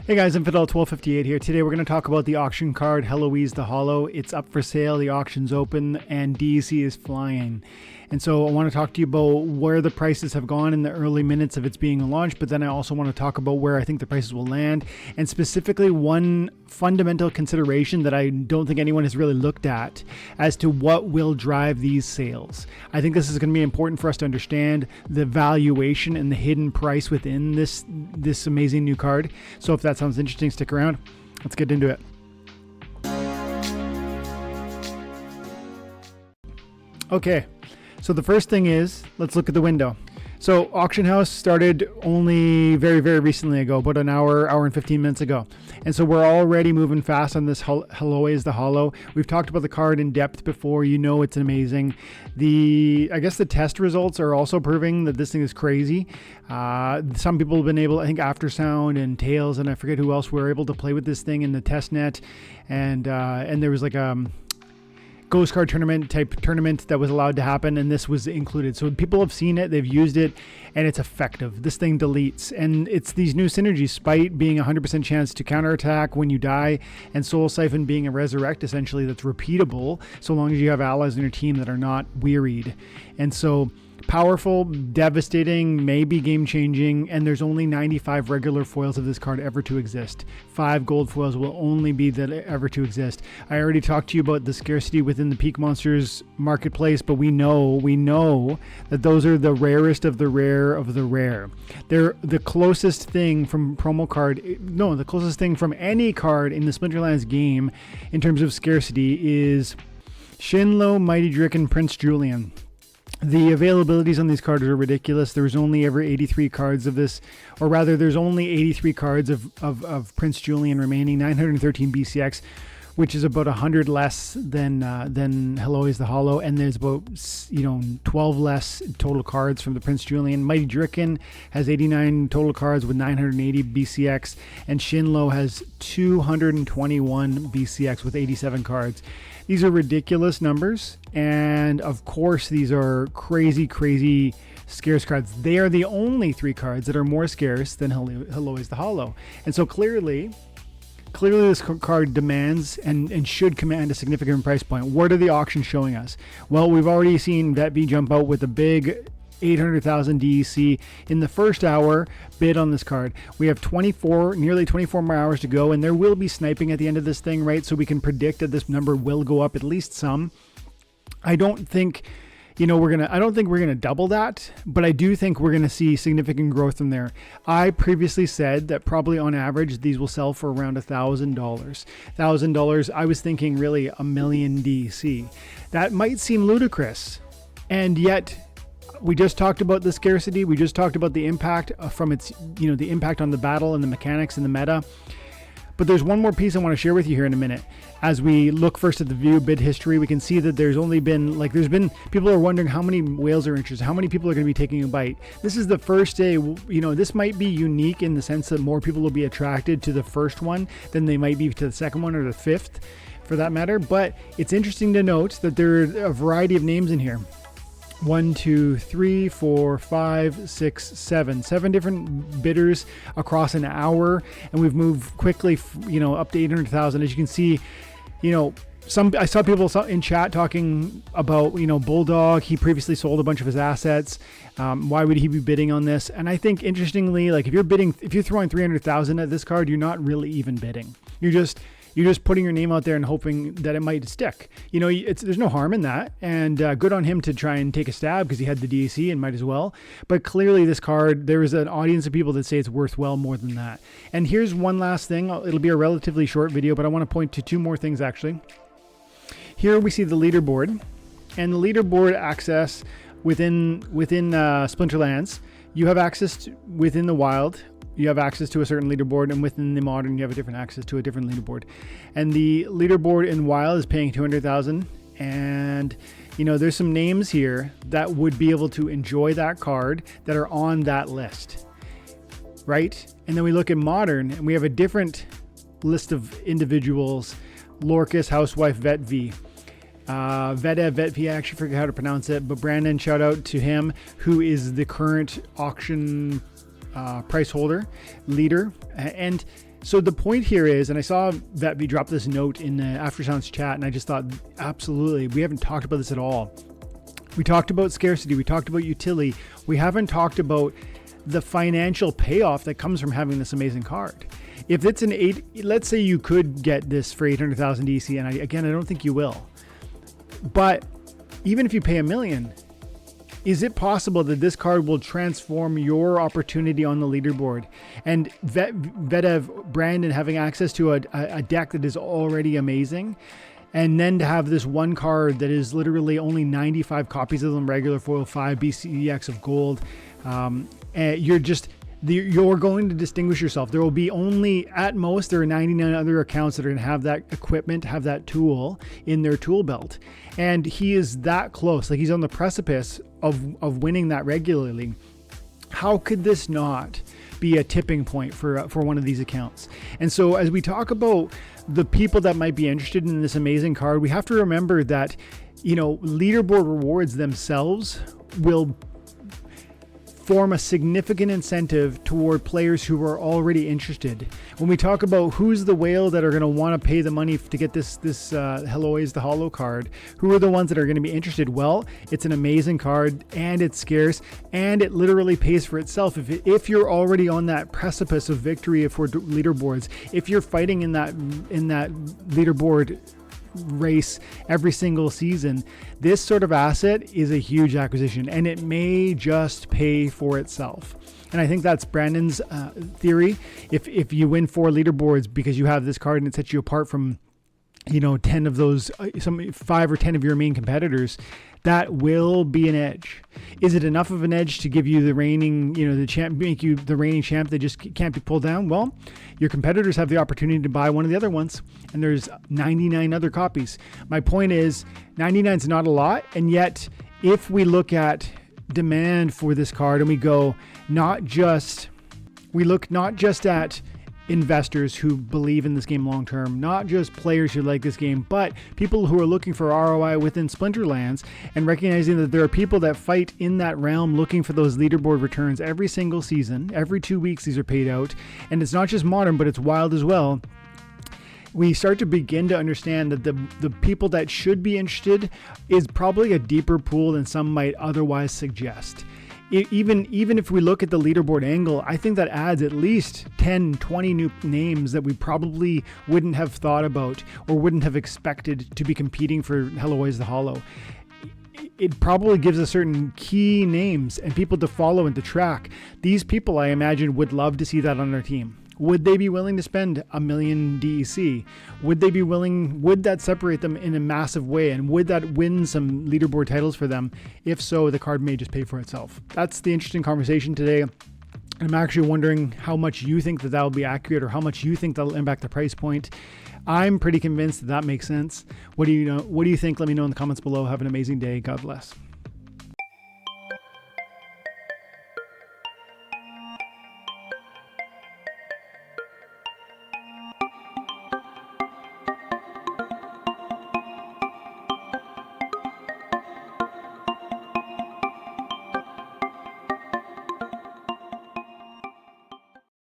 Hey guys, Infidel1258 here. Today we're going to talk about the auction card Heloise the Hollow. It's up for sale, the auction's open, and DEC is flying. And so I want to talk to you about where the prices have gone in the early minutes of its being launched, but then I also want to talk about where I think the prices will land, and specifically one fundamental consideration that I don't think anyone has really looked at as to what will drive these sales. I think this is going to be important for us to understand the valuation and the hidden price within this amazing new card. So if that sounds interesting, stick around. Let's get into it. Okay. So the first thing is, let's look at the window. So Auction House started only very, very recently ago, about an hour and 15 minutes ago. And so we're already moving fast on this Heloise the Hollow. We've talked about the card in depth before. You know it's amazing. I guess the test results are also proving that this thing is crazy. Some people have been able, I think Aftersound and Tails, and I forget who else, were able to play with this thing in the test net. And there was like ghost card tournament that was allowed to happen, and this was included. So people have seen it, they've used it, and it's effective. This thing deletes, and it's these new synergies: Spite being 100% chance to counterattack when you die, and Soul Siphon being a resurrect, essentially, that's repeatable so long as you have allies in your team that are not wearied. And so powerful, devastating, maybe game-changing, and there's only 95 regular foils of this card ever to exist. 5 gold foils will only be that ever to exist. I already talked to you about the scarcity within the Peak Monsters marketplace, but we know that those are the rarest of the rare of the rare. They're the closest thing from the closest thing from any card in the Splinterlands game in terms of scarcity is Shinlo, Mighty Drick, and Prince Julian. The availabilities on these cards are ridiculous. There's only ever 83 cards of this, or rather there's only 83 cards of Prince Julian remaining, 913 BCX, which is about 100 less than Heloise the Hollow, and there's about 12 less total cards from the Prince Julian. Mighty Dricken has 89 total cards with 980 BCX, and Shinlo has 221 BCX with 87 cards. These are ridiculous numbers, and of course these are crazy scarce cards. They are the only 3 cards that are more scarce than Heloise the Hollow, and so clearly this card demands and should command a significant price point. What are the auctions showing us? Well, we've already seen VetV jump out with a big 800,000 DEC in the first hour bid on this card. We have nearly 24 more hours to go, and there will be sniping at the end of this thing, right? So we can predict that this number will go up at least some. I don't think we're gonna double that, but I do think we're gonna see significant growth in there. I previously said that probably on average these will sell for around $1,000. I was thinking really $1 million DEC. That might seem ludicrous, and yet we just talked about the scarcity. We just talked about the impact from its, the impact on the battle and the mechanics and the meta. But there's one more piece I want to share with you here in a minute. As we look first at the view bid history, we can see that there's been people are wondering how many whales are interested, how many people are going to be taking a bite. This is the first day, this might be unique in the sense that more people will be attracted to the first one than they might be to the second one or the fifth, for that matter. But it's interesting to note that there are a variety of names in here. 1, 2, 3, 4, 5, 6, 7 different bidders across an hour, and we've moved quickly, up to 800,000. As you can see, I saw people in chat talking about, Bulldog. He previously sold a bunch of his assets. Why would he be bidding on this? And I think, interestingly, like if you're throwing 300,000 at this card, you're not really even bidding. You're just putting your name out there and hoping that it might stick. There's no harm in that, and good on him to try and take a stab because he had the DEC and might as well. But clearly this card, there is an audience of people that say it's worth well more than that. And here's one last thing. It'll be a relatively short video, but I want to point to 2 more things actually. Here we see the leaderboard, and the leaderboard access within Splinterlands. You have access within the wild. You have access to a certain leaderboard, and within the modern, you have a different access to a different leaderboard. And the leaderboard in wild is paying 200,000. And there's some names here that would be able to enjoy that card that are on that list, right? And then we look at modern, and we have a different list of individuals: Lorcus, Housewife, VetV. Vetv, I actually forget how to pronounce it, but Brandon, shout out to him, who is the current auction price holder leader. And So the point here is, and I saw that we dropped this note in the After Sounds chat, and I just thought, absolutely, we haven't talked about this at all. We talked about scarcity, we talked about utility, we haven't talked about the financial payoff that comes from having this amazing card. If it's let's say you could get this for 800,000 DC, and I don't think you will. But even if you pay $1 million, is it possible that this card will transform your opportunity on the leaderboard? And Vedev, Brandon having access to a deck that is already amazing, and then to have this one card that is literally only 95 copies of them, regular foil, 5 BCEX of gold. You're going to distinguish yourself. There will be only, at most, there are 99 other accounts that are going to have that equipment, have that tool in their tool belt. And he is that close. Like, he's on the precipice of winning that regularly. How could this not be a tipping point for one of these accounts? And so as we talk about the people that might be interested in this amazing card, we have to remember that, Leaderboard Rewards themselves will form a significant incentive toward players who are already interested. When we talk about who's the whale that are going to want to pay the money to get this Heloise the Hollow card, who are the ones that are going to be interested? Well, it's an amazing card, and it's scarce, and it literally pays for itself. If you're already on that precipice of victory for leaderboards, if you're fighting in that leaderboard race every single season, this sort of asset is a huge acquisition, and it may just pay for itself. And I think that's Brandon's theory. If you win 4 leaderboards because you have this card and it sets you apart from 10 of those, 5 or 10 of your main competitors, that will be an edge. Is it enough of an edge to give you the reigning, the champ, make you the reigning champ that just can't be pulled down? Well, your competitors have the opportunity to buy one of the other ones, and there's 99 other copies. My point is, 99 is not a lot, and yet if we look at demand for this card and we look not just at investors who believe in this game long term, not just players who like this game, but people who are looking for ROI within Splinterlands, and recognizing that there are people that fight in that realm looking for those leaderboard returns every single season. Every 2 weeks these are paid out, and it's not just modern, but it's wild as well. We start to begin to understand that the people that should be interested is probably a deeper pool than some might otherwise suggest. Even if we look at the leaderboard angle, I think that adds at least 10, 20 new names that we probably wouldn't have thought about or wouldn't have expected to be competing for Heloise the Hollow. It probably gives us certain key names and people to follow and to track. These people, I imagine, would love to see that on their team. Would they be willing to spend $1 million DEC? Would that separate them in a massive way? And would that win some leaderboard titles for them? If so, the card may just pay for itself. That's the interesting conversation today. I'm actually wondering how much you think that will be accurate, or how much you think that'll impact the price point. I'm pretty convinced that makes sense. What do you think? Let me know in the comments below. Have an amazing day. God bless.